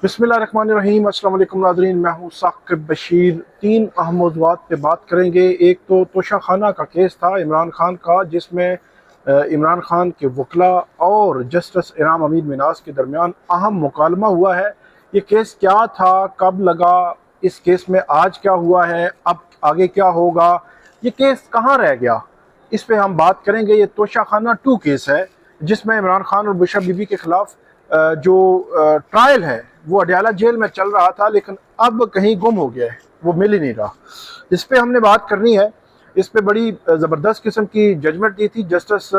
बिस्मिल्लाहिर्रहमानिर्रहीम। अस्सलाम वालेकुम नाज़रीन, मैं हूँ साकिब बशीर। तीन अहम मौज़ूआत पे बात करेंगे। एक तो तोशाखाना का केस था इमरान खान का, जिसमें इमरान खान के वकला और जस्टिस इनाम अमीन मिनास के दरमियान अहम मुकालमा हुआ है। ये केस क्या था, कब लगा, इस केस में आज क्या हुआ है, अब आगे क्या होगा, ये केस कहाँ रह गया, इस पे हम बात करेंगे। ये तोशाखाना 2 केस है, जिसमें इमरान खान और बुशरा बीबी के खिलाफ जो ट्रायल है वो अडयाला जेल में चल रहा था, लेकिन अब कहीं गुम हो गया है, वो मिल ही नहीं रहा। इस पे हमने बात करनी है। इस पे बड़ी ज़बरदस्त किस्म की जजमेंट दी थी जस्टिस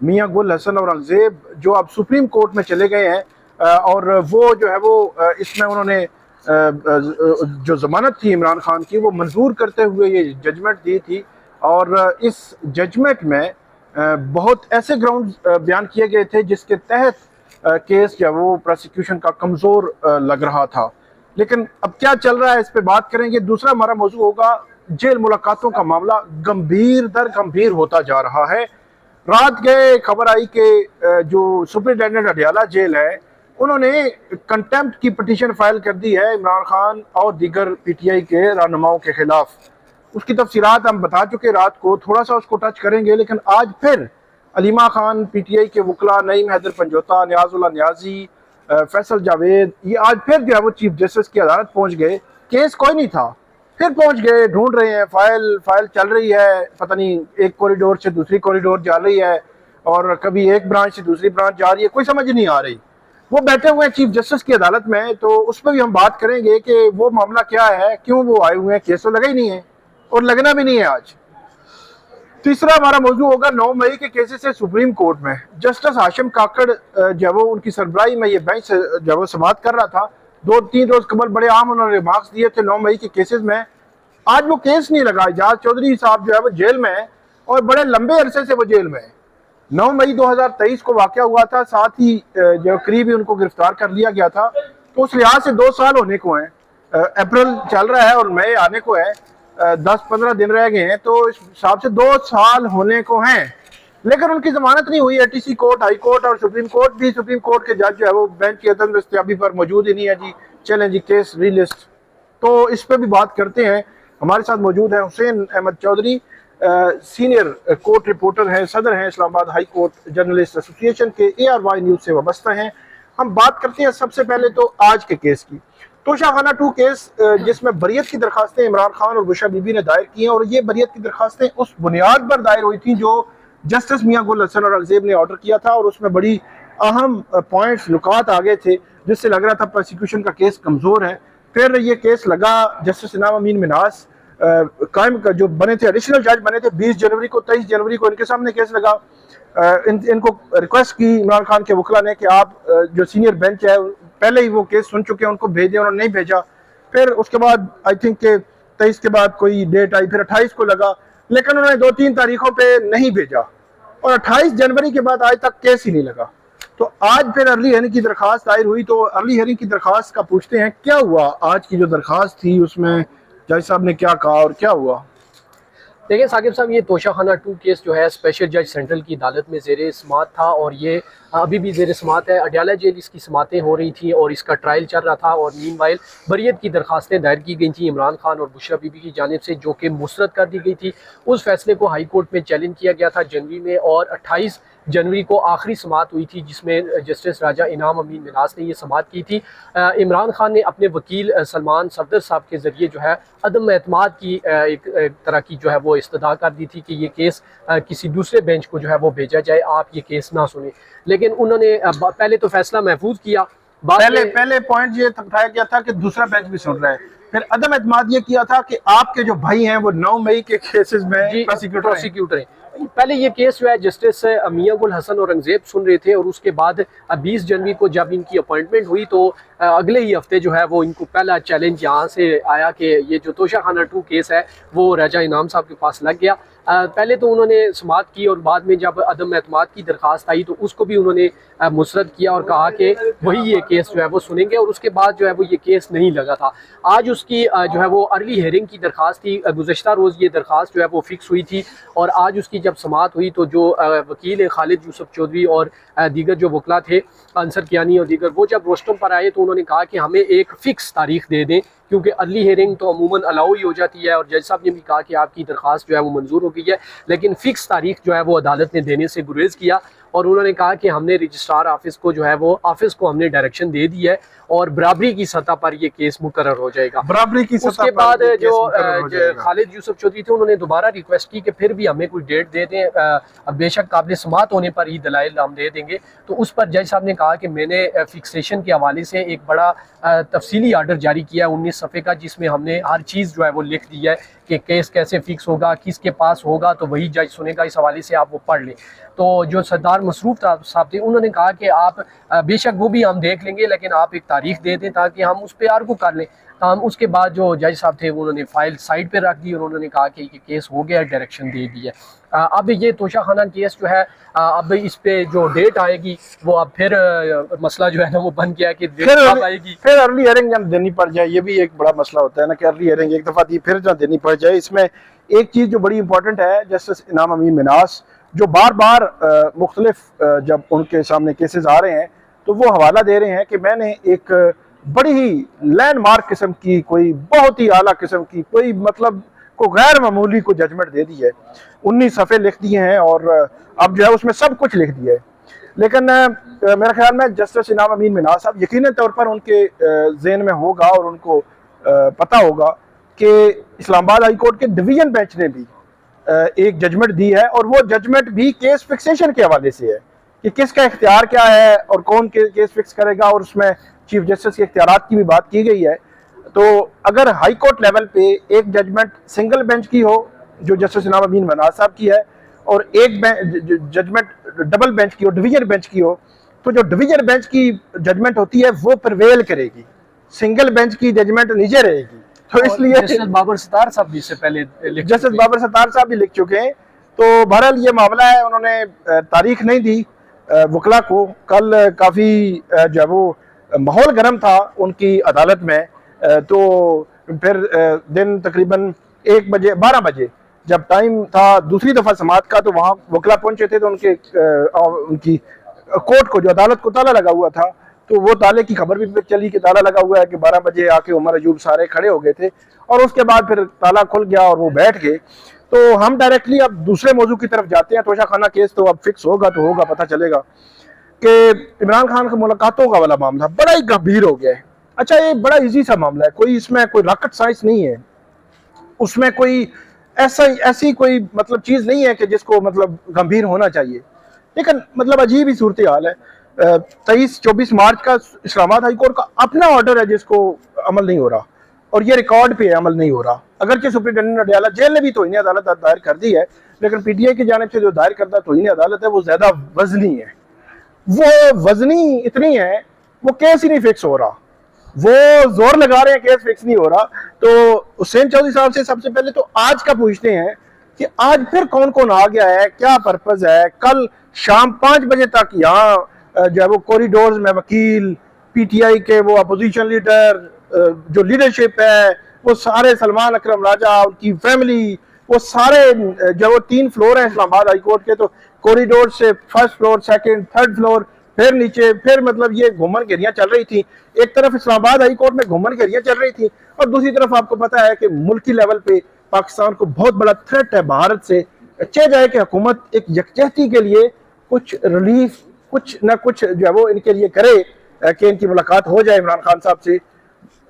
मियां गुल हसन औरंगज़ेब, जो अब सुप्रीम कोर्ट में चले गए हैं। और वो जो है वो इसमें उन्होंने जो ज़मानत थी इमरान खान की वो मंजूर करते हुए ये जजमेंट दी थी। और इस जजमेंट में बहुत ऐसे ग्राउंड बयान किए गए थे जिसके तहत केस जो है वो प्रोसिक्यूशन का कमज़ोर लग रहा था। लेकिन अब क्या चल रहा है, इस पे बात करेंगे। दूसरा हमारा मौजू होगा जेल मुलाकातों का मामला गंभीर दर गंभीर होता जा रहा है। रात गए खबर आई कि जो सुपरिटेंडेंट अडयाला जेल है, उन्होंने कंटेम्प्ट की पिटीशन फाइल कर दी है इमरान खान और दीगर पीटीआई के रहनुमाओं के खिलाफ। उसकी तफसीलात हम बता चुके रात को, थोड़ा सा उसको टच करेंगे। लेकिन आज फिर अलीमा खान, पीटीआई के वकला नईम हैदर पंजोता, नियाजुल्लाह नियाजी, फैसल जावेद, ये आज फिर जो है वो चीफ जस्टिस की अदालत पहुंच गए। केस कोई नहीं था, फिर पहुंच गए, ढूंढ रहे हैं, फाइल चल रही है, पता नहीं एक कॉरिडोर से दूसरी कॉरिडोर जा रही है और कभी एक ब्रांच से दूसरी ब्रांच जा रही है, कोई समझ नहीं आ रही। वो बैठे हुए हैं चीफ जस्टिस की अदालत में, तो उस पर भी हम बात करेंगे कि वो मामला क्या है, क्यों वो आए हुए हैं। केस तो लगा ही नहीं है और लगना भी नहीं है आज। तीसरा हमारा मौजू होगा 9 मई के केसेस है सुप्रीम कोर्ट में। जस्टिस हाशिम काकड़ जब वो उनकी सरबराही में ये बेंच जब वो समाअत कर रहा था, 2-3 रोज कबल बड़े आम उन्होंने रिमार्क्स दिए थे 9 मई के केसेस में। आज वो केस नहीं लगा। एजाज चौधरी साहब जो है वो जेल में है और बड़े लंबे अरसे से वो जेल में है। 9 मई 2023 को वाक़या हुआ था, साथ ही जो करीब ही उनको गिरफ्तार कर लिया गया था। तो उस लिहाज से 2 साल होने को हैं। अप्रैल चल रहा है और मई आने को है, 10-15 दिन रह गए हैं, तो इस हिसाब से 2 साल होने को हैं। लेकिन उनकी जमानत नहीं हुई। एटीसी कोर्ट, हाई कोर्ट और सुप्रीम कोर्ट भी, सुप्रीम कोर्ट के जज जो है वो बेंच की अदम दस्तयाबी पर मौजूद ही नहीं है जी। चलें जी, केस रीलिस्ट, तो इस पर भी बात करते हैं। हमारे साथ मौजूद है Hussain Ahmed Chaudhry, senior court reporter हैं, सदर हैं Islamabad high court journalist association के, ARY न्यूज़ से वाबस्ता हैं। हम बात करते हैं सबसे पहले तो आज के केस की। तोशाखाना 2 केस, जिसमें बरियत की दरखास्तें इमरान खान और बुशरा बीबी ने दायर की हैं, और ये बरियत की दरखास्तें उस बुनियाद पर दायर हुई थी जो जस्टिस मियां गुल हसन औरंगज़ेब ने ऑर्डर किया था, और उसमें बड़ी अहम पॉइंट्स नुकात आ गए थे जिससे लग रहा था प्रोसिक्यूशन का केस कमज़ोर है। फिर ये केस लगा, जस्टिस इनाम अमीन मिनास कायम का जो बने थे, एडिशनल जज बने थे, 20 जनवरी को 23 जनवरी को इनके सामने केस लगा। इनको रिक्वेस्ट की इमरान खान के वकला ने कि आप जो सीनियर बेंच है पहले ही वो केस सुन चुके हैं, उनको भेज दें, उन्होंने नहीं भेजा। फिर उसके बाद आई थिंक के 23 के बाद कोई डेट आई, फिर 28 को लगा, लेकिन उन्होंने 2-3 तारीखों पे नहीं भेजा और 28 जनवरी के बाद आज तक केस ही नहीं लगा। तो आज फिर अर्ली हेयरिंग की दरखास्त दायर हुई। तो अर्ली हेयरिंग की दरखास्त का पूछते हैं क्या हुआ। आज की जो दरखास्त थी उसमें जज साहब ने क्या कहा और क्या हुआ। देखिए साकिब साहब, ये तोशाखाना 2 केस जो है स्पेशल जज सेंट्रल की अदालत में ज़ेर समाअत था और ये अभी भी ज़ेर समाअत है। अडयाला जेल इसकी समातें हो रही थी और इसका ट्रायल चल रहा था, और मीनवाइल बरियत की दरखास्तें दायर की गई थी इमरान खान और बुशरा बीबी की जानिब से, जो कि मुस्तरद कर दी गई थी। उस फैसले को हाई कोर्ट में चैलेंज किया गया था जनवरी में, और 28 जनवरी को आखिरी समाअत हुई थी जिसमें जस्टिस राजा इनाम अमीन मिनास ने यह समाअत की थी। इमरान खान ने अपने वकील सलमान सफदर साहब के ज़रिए जो है अदम एतमाद की एक तरह की जो है वो इस्तदा कर दी थी कि ये केस किसी दूसरे बेंच को जो है वो भेजा जाए, आप ये केस ना सुने। लेकिन उन्होंने पहले तो फैसला महफूज किया, पहले पॉइंट ये उठाया गया था कि दूसरा बेंच भी सुन रहा है। फिर अदम एतमाद ये किया था कि आपके जो भाई हैं वो 9 मई के केसेस में प्रोसिक्यूटर हैं। पहले ये केस जो है जस्टिस मियां गुल हसन औरंगज़ेब सुन रहे थे, और उसके बाद 20 जनवरी को जब इनकी अपॉइंटमेंट हुई तो अगले ही हफ्ते जो है वो इनको पहला चैलेंज यहाँ से आया कि ये जो तोशाखाना 2 केस है वो राजा इनाम साहब के पास लग गया। पहले तो उन्होंने समाअत की और बाद में जब अदम एतमाद की दरख्वास्त आई तो उसको भी उन्होंने मुस्तरद किया और कहा कि वही ये केस जो है वो सुनेंगे, और उसके बाद जो है वो ये केस नहीं लगा था। आज उसकी जो है वो अर्ली हेयरिंग की दरख्वास्त थी, गुज़श्ता रोज़ ये दरख्वास्त जो है वो फिक्स हुई थी, और आज उसकी जब समाअत हुई तो जो वकील खालिद यूसुफ चौधरी और दीगर जो वकला थे, अंसर कियानी और दीगर, वो जब रोस्टम पर आए तो उन्होंने कहा कि हमें एक फ़िक्स तारीख दे दें, क्योंकि अर्ली हेयरिंग तो अमूमन अलाउ ही हो जाती है, और जज साहब ने भी कहा कि आपकी दरख्वास्त जो है वो मंजूर हो गई है, लेकिन फ़िक्स तारीख जो है वो अदालत ने देने से गुरेज किया, और उन्होंने कहा कि हमने रजिस्ट्रार ऑफिस को जो है वो ऑफिस को हमने डायरेक्शन दे दी है और बराबरी की सतह पर ये केस मुकर्रर हो जाएगा। बराबरी की सतह उसके पर बाद ये केस जो मुकर्रर हो जाएगा। खालिद यूसुफ चौधरी थे उन्होंने दोबारा रिक्वेस्ट की कि फिर भी हमें कोई डेट दे दें, अब बेशक काबिल समाअत होने पर ही दलाइल हम दे देंगे। तो उस पर जज साहब ने कहा कि मैंने फिक्सेशन के हवाले से एक बड़ा तफसीली आर्डर जारी किया है 19 सफ़े का, जिसमें हमने हर चीज़ जो है वो लिख दी है कि केस कैसे फिक्स होगा, किसके पास होगा, तो वही जज सुनेगा। इस हवाले से आप वो पढ़ लें। तो जो सरदार मसरूफ साहब थे उन्होंने कहा कि आप बेशक वो भी हम देख लेंगे, लेकिन आप एक तारीख दे दें ताकि हम उस पर आर्गू कर लें। हम उसके बाद जो जज साहब थे उन्होंने फाइल साइड पे रख दी और उन्होंने कहा कि ये केस हो गया, डायरेक्शन दे दी है। अब ये तोशा खाना केस जो है, अब इस पे जो डेट आएगी वो अब फिर मसला जो है ना वो बन गया कि डेट कब आएगी। फिर अर्ली हियरिंग जब देनी पड़ जाए, ये भी एक बड़ा मसला होता है ना कि अर्ली हियरिंग एक दफ़ा दी फिर जब देनी पड़ जाए। इसमें एक चीज़ जो बड़ी इंपॉर्टेंट है, जस्टिस इनाम अमीन मिनास जो बार बार मुख्तलिफ जब उनके सामने केसेस आ रहे हैं तो वो हवाला दे रहे हैं कि मैंने एक बड़ी ही लैंडमार्क किस्म की, कोई बहुत ही आला किस्म की, कोई मतलब को गैर मामूली को जजमेंट दे दी है। 19 सफ़े लिख दिए हैं और अब जो है उसमें सब कुछ लिख दिया है। लेकिन मेरे ख्याल में जस्टिस इनाम अमीन मिनास साहब यकीनन तौर पर उनके ज़हन में होगा और उनको पता होगा कि इस्लामाबाद हाई कोर्ट के डिवीजन बेंच ने भी एक जजमेंट दी है, और वो जजमेंट भी केस फिक्सेशन के हवाले से है कि किसका इख्तियार क्या है और कौन केस फिक्स करेगा, और उसमें चीफ जस्टिस के इख्तियारात की भी बात की गई है। तो अगर हाई कोर्ट लेवल पे एक जजमेंट सिंगल बेंच की हो जो जस्टिस इनाम अमीन मिनास साहब की है, और एक जजमेंट डबल बेंच की हो, डिवीजन बेंच की हो, तो जो डिवीजन बेंच की जजमेंट होती है वो प्रिवेल करेगी, सिंगल बेंच की जजमेंट नीचे रहेगी। तो इसलिए जस्टिस बाबर सत्तार साहब भी इससे पहले जस्टिस बाबर सत्तार साहब भी लिख चुके हैं। तो बहरहाल ये मामला है, उन्होंने तारीख नहीं दी वकला को। कल काफ़ी जो है वो माहौल गर्म था उनकी अदालत में, तो फिर दिन तकरीबन 1 बजे 12 बजे जब टाइम था दूसरी दफ़ा समाअत का, तो वहाँ वकला पहुँचे थे तो उनकी कोर्ट को, जो अदालत को ताला लगा हुआ था, तो वो ताले की खबर भी फिर चली कि ताला लगा हुआ है कि 12 बजे आके उमर अयूब सारे खड़े हो गए थे, और उसके बाद फिर ताला खुल गया और वो बैठ गए। तो हम डायरेक्टली अब दूसरे मौजू की तरफ जाते हैं। तोशा खाना केस तो अब फिक्स होगा तो होगा, पता चलेगा कि इमरान खान की मुलाकातों का वाला मामला बड़ा ही गंभीर हो गया है। अच्छा, ये बड़ा इजी सा मामला है, कोई इसमें कोई रॉकेट साइंस नहीं है, उसमें कोई ऐसी कोई मतलब चीज़ नहीं है कि जिसको मतलब गंभीर होना चाहिए। लेकिन मतलब अजीब ही सूरत हाल है। 23-24 मार्च का इस्लामाबाद हाई कोर्ट का अपना ऑर्डर है जिसको अमल नहीं हो रहा, और ये रिकॉर्ड पे अमल नहीं हो रहा। अगरचे सुप्रिंटेंडेंट अडयाला जेल ने भी तौहीन अदालत दायर कर दी है, लेकिन पीटीआई की जानिब से जो दायर करदा तौहीन अदालत है वो ज़्यादा वजनी है, वो वजनी इतनी है वो केस ही नहीं फिक्स हो रहा। वो जोर लगा रहे हैं, केस फिक्स नहीं हो रहा। तो हुसैन चौधरी साहब से सबसे पहले तो आज का पूछते हैं कि आज फिर कौन कौन आ गया है, क्या पर्पज है। कल शाम 5 बजे तक यहाँ जो है वो कॉरिडोर्स में वकील, पीटीआई के वो अपोजिशन लीडर, जो लीडरशिप है वो सारे, सलमान अकरम राजा, उनकी फैमिली, वो सारे जो वो 3 फ्लोर हैं इस्लामाबाद हाई कोर्ट के, तो कॉरिडोर से first floor, second, third floor, फिर नीचे, फिर मतलब ये घूमन घेरियां चल रही थी। एक तरफ इस्लामाबाद हाई कोर्ट में घूमन घेरियां चल रही थी, और दूसरी तरफ आपको पता है कि मुल्की लेवल पे पाकिस्तान को बहुत बड़ा थ्रेट है भारत से। चाहे जाए कि हुकूमत एक यकजहती के लिए कुछ रिलीफ, कुछ ना कुछ जो है वो इनके लिए करे कि इनकी मुलाकात हो जाए इमरान खान साहब से।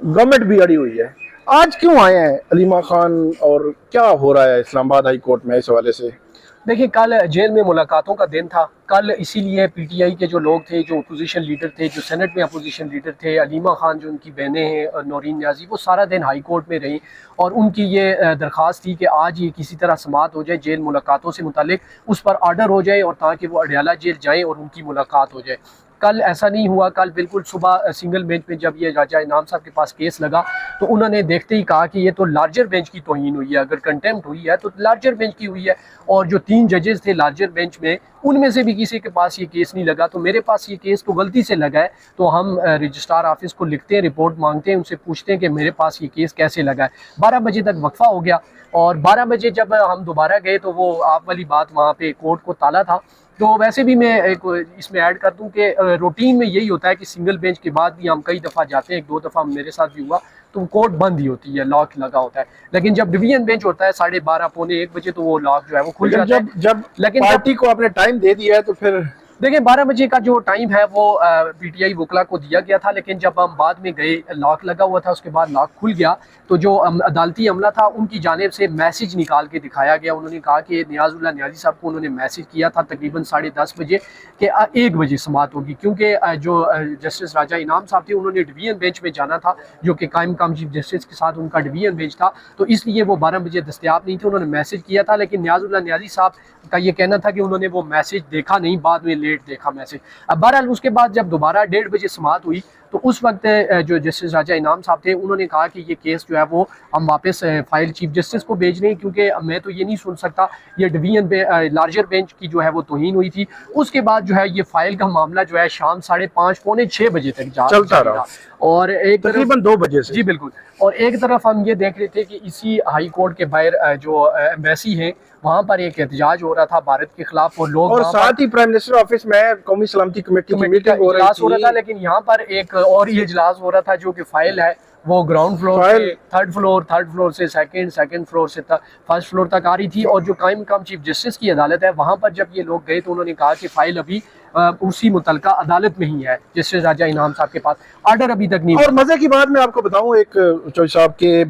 गवर्नमेंट भी अड़ी हुई है। आज क्यों आए हैं अलीमा खान, और क्या हो रहा है इस्लामाबाद हाई कोर्ट में इस हवाले से? देखिए, कल जेल में मुलाकातों का दिन था। कल इसीलिए पीटीआई के जो लोग थे, जो अपोजिशन लीडर थे, जो सेनेट में अपोजिशन लीडर थे, अलीमा खान जो उनकी बहनें हैं, नौरीन न्याजी, वो सारा दिन हाई कोर्ट में रही, और उनकी ये दरख्वास्त थी कि आज ये किसी तरह समाअत हो जाए, जेल मुलाकातों से मुतालिक उस पर आर्डर हो जाए, और ताकि वो अडयाला जेल जाएँ और उनकी मुलाकात हो जाए। कल ऐसा नहीं हुआ। कल बिल्कुल सुबह सिंगल बेंच पे जब ये राजा इनाम साहब के पास केस लगा तो उन्होंने देखते ही कहा कि ये तो लार्जर बेंच की तौहीन हुई है, अगर कंटेम्प्ट हुई है तो लार्जर बेंच की हुई है। और जो 3 जजेस थे लार्जर बेंच में, उनमें से भी किसी के पास ये केस नहीं लगा, तो मेरे पास ये केस तो गलती से लगा है। तो हम रजिस्ट्रार ऑफिस को लिखते हैं, रिपोर्ट मांगते हैं, उनसे पूछते हैं कि मेरे पास ये केस कैसे लगा है। 12 बजे तक वक्फा हो गया और 12 बजे जब हम दोबारा गए तो वो आप वाली बात, वहाँ पे कोर्ट को ताला था। तो वैसे भी मैं एक इसमें ऐड कर दूं कि रूटीन में यही होता है कि सिंगल बेंच के बाद भी हम कई दफ़ा जाते हैं, 1-2 दफ़ा मेरे साथ भी हुआ, तो कोर्ट बंद ही होती है, लॉक लगा होता है। लेकिन जब डिवीजन बेंच होता है 12:30 पौने 1 बजे तो वो लॉक जो है वो खुल जाता है। जब लेकिन पार्टी को आपने टाइम दे दिया है तो फिर देखिए 12 बजे का जो टाइम है वो पीटीआई वकला को दिया गया था, लेकिन जब हम बाद में गए लॉक लगा हुआ था, उसके बाद लॉक खुल गया तो जो अदालती अमला था उनकी जानिब से मैसेज निकाल के दिखाया गया। उन्होंने कहा कि नियाज़ुल्लाह नियाज़ी साहब को उन्होंने मैसेज किया था तकरीबन 10:30 बजे कि 1 बजे समाअत होगी, क्योंकि जो जस्टिस राजा इनाम साहब थे उन्होंने डिवीजन बेंच में जाना था, जो कि कायम काम चीफ जस्टिस के साथ उनका डिवीजन बेंच था, तो इसलिए वो 12 बजे दस्तयाब नहीं थे। उन्होंने मैसेज किया था, लेकिन नियाज़ुल्लाह नियाज़ी साहब का ये कहना था कि उन्होंने वो मैसेज देखा नहीं, बाद में लेट देखा मैसेज। अब बहरहाल उसके बाद जब दोबारा 1:30 बजे समाअत हुई तो उस वक्त जो जस्टिस राजा इनाम साहब थे उन्होंने कहा कि ये केस जो है वो हम वापस फाइल चीफ जस्टिस को भेज रहे हैं, क्योंकि मैं तो ये नहीं सुन सकता, ये डिवीजन लार्जर बेंच की जो है वो तौहीन हुई थी। उसके बाद जो है ये फाइल का मामला जो है शाम 5:30 पौने 6 बजे तक चलता रहा और एक तकरीबन 2 बजे से। जी बिल्कुल। और एक तरफ हम ये देख रहे थे कि इसी हाई कोर्ट के बाहर जो एम्बेसी है वहाँ पर एक एहतजाज हो रहा था भारत के खिलाफ, और साथ ही प्राइम मिनिस्टर ऑफिस में कौमी सलामती कमेटी की मीटिंग हो रही था। लेकिन यहाँ पर एक और ही इजलास हो रहा था, जो कि फाइल है वो ग्राउंड फ्लोर से थर्ड फ्लोर से सेकंड फ्लोर से फर्स्ट फ्लोर तक आ रही थी। और जो कायम मकाम चीफ जस्टिस की अदालत है वहाँ पर जब ये लोग गए तो उन्होंने कहा कि फाइल अभी उसी मुतलका अदालत में ही है, जस्टिस राजा इनाम साहब के पास, ऑर्डर अभी तक नहीं। और मजे की बात मैं आपको बताऊं एक चौधरी साहब के,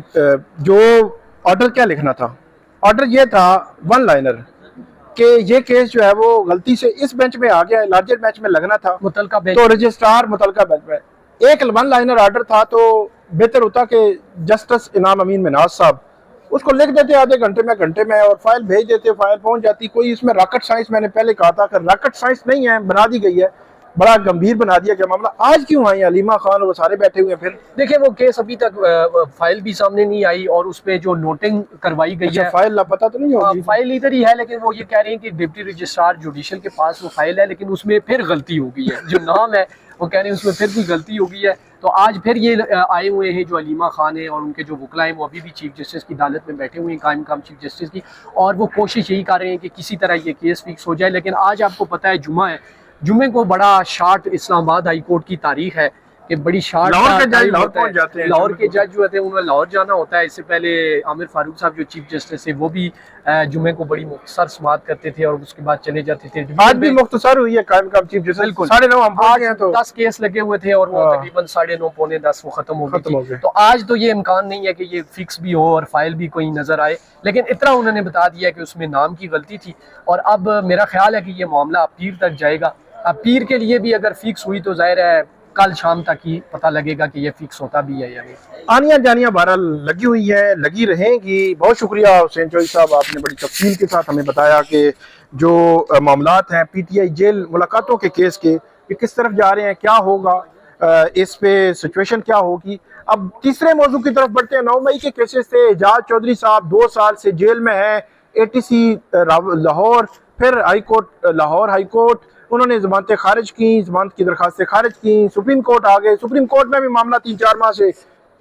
जो ऑर्डर क्या लिखना था, ऑर्डर ये था 1 लाइनर कि ये केस जो है वो गलती से इस बेंच में आ गया है, लार्जर बेंच में लगना था, मुतलका बेंच, तो रजिस्ट्रार मुतलका बेंच में एक 1 लाइनर ऑर्डर था, तो बेहतर होता कि जस्टिस इनाम अमीन मिनाज साहब उसको लिख देते आधे घंटे में और फाइल भेज देते, फाइल पहुंच जाती। कोई इसमें रॉकेट साइंस, मैंने पहले कहा था कि रॉकेट साइंस नहीं है, बना दी गई है, बड़ा गंभीर बना दिया गया मामला। आज क्यों आई अलीमा खान वो सारे बैठे हुए हैं? फिर देखिए वो केस अभी तक फाइल भी सामने नहीं आई और उस पे जो नोटिंग करवाई गई है, फाइल लापता तो नहीं होगी? फाइल इधर ही है, लेकिन वो ये कह रहे हैं कि डिप्टी रजिस्ट्रार जुडिशल के पास वो फाइल है, लेकिन उसमें फिर गलती हो गई है, जो नाम है वो कह रहे हैं उसमें फिर भी गलती हो गई है। तो आज फिर ये आए हुए हैं जो अलीमा खान है और उनके जो वकला हैं वो अभी भी चीफ जस्टिस की अदालत में बैठे हुए हैं, कायम मकाम चीफ जस्टिस की, और वो कोशिश यही कर रहे हैं कि किसी तरह ये केस फिक्स हो जाए। लेकिन आज आपको पता है जुम्मा है, जुम्मे को बड़ा शार्ट इस्लामाबाद हाई कोर्ट की तारीख है कि बड़ी शार्ट लाहौर के जज जो होते हैं उन्हें लाहौर जाना होता है। इससे पहले आमिर फारूक साहब जो चीफ जस्टिस है वो भी जुम्मे को बड़ी मुख्तसर समाअत करते थे और उसके बाद चले जाते थे। आज भी मुख्तसर हुई है कायम मकाम चीफ जस्टिस, 9:30 हम पहुंच गए, तो 10 केस लगे हुए थे और वो तकरीबन 9:30 पौने 10 वो खत्म हो गए। तो आज तो ये इम्कान नहीं है कि ये फिक्स भी हो और फाइल भी कोई नजर आए, लेकिन इतना उन्होंने बता दिया कि उसमें नाम की गलती थी। और अब मेरा ख्याल है कि ये मामला अपील तक जाएगा। अपील के लिए भी अगर फिक्स हुई तो जाहिर है कल शाम तक ही पता लगेगा कि ये फिक्स होता भी है या नहीं। आनियां जानियां बहरहाल लगी हुई है, लगी रहेंगी। बहुत शुक्रिया हुसैन चौधरी साहब, आपने बड़ी तफसील के साथ हमें बताया कि जो मामलात हैं पीटीआई जेल मुलाकातों के केस के, ये किस तरफ जा रहे हैं, क्या होगा, इस पे सिचुएशन क्या होगी। अब तीसरे मौजू की तरफ बढ़ते हैं। 9 मई के केसेस थे, एजाज चौधरी साहब 2 साल से जेल में है, ATC लाहौर, फिर high court Lahore high court, उन्होंने जमानतें खारिज की, जमानत की दरखास्तें खारिज की, सुप्रीम कोर्ट आ गए। सुप्रीम कोर्ट में भी मामला 3-4 माह से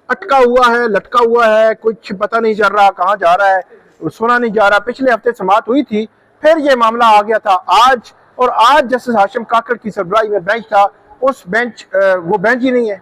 अटका हुआ है, लटका हुआ है, कुछ पता नहीं चल रहा कहाँ जा रहा है, सुना नहीं जा रहा। पिछले हफ्ते समाअत हुई थी, फिर ये मामला आ गया था आज, और आज जस्टिस हाशिम काकड़ की सरबराही में बेंच था, उस बेंच वो बेंच ही नहीं है,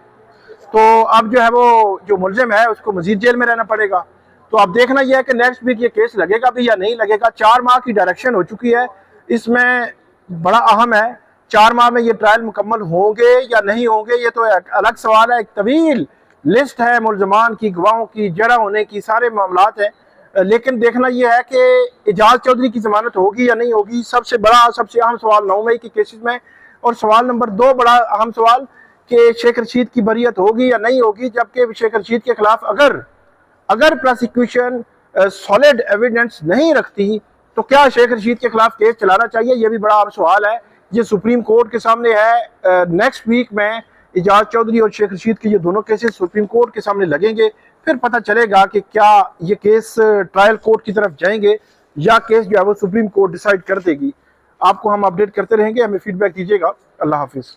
तो अब जो है वो जो मुलजिम है उसको मजीद जेल में रहना पड़ेगा। तो अब देखना यह है कि नेक्स्ट वीक ये केस लगेगा भी या नहीं लगेगा। 4 माह की डायरेक्शन हो चुकी है, इसमें बड़ा अहम है 4 माह में ये ट्रायल मुकम्मल होंगे या नहीं होंगे, ये तो एक अलग सवाल है। एक तवील लिस्ट है मुलजमान की, गवाहों की, जरा होने की, सारे मामलात हैं, लेकिन देखना यह है कि एजाज चौधरी की जमानत होगी या नहीं होगी। सबसे बड़ा, सबसे अहम सवाल 9 मई के केसेस में। और सवाल नंबर 2 बड़ा अहम सवाल कि शेख रशीद की बरियत होगी या नहीं होगी, जबकि शेख रशीद के खिलाफ अगर प्रोसिक्यूशन सॉलिड एविडेंस नहीं रखती तो क्या शेख रशीद के खिलाफ केस चलाना चाहिए, यह भी बड़ा अहम सवाल है ये सुप्रीम कोर्ट के सामने है। नेक्स्ट वीक में एजाज चौधरी और शेख रशीद के ये दोनों केसेस सुप्रीम कोर्ट के सामने लगेंगे, फिर पता चलेगा कि क्या ये केस ट्रायल कोर्ट की तरफ जाएंगे या केस जो है वो सुप्रीम कोर्ट डिसाइड कर देगी। आपको हम अपडेट करते रहेंगे, हमें फीडबैक दीजिएगा। अल्लाह हाफिज़।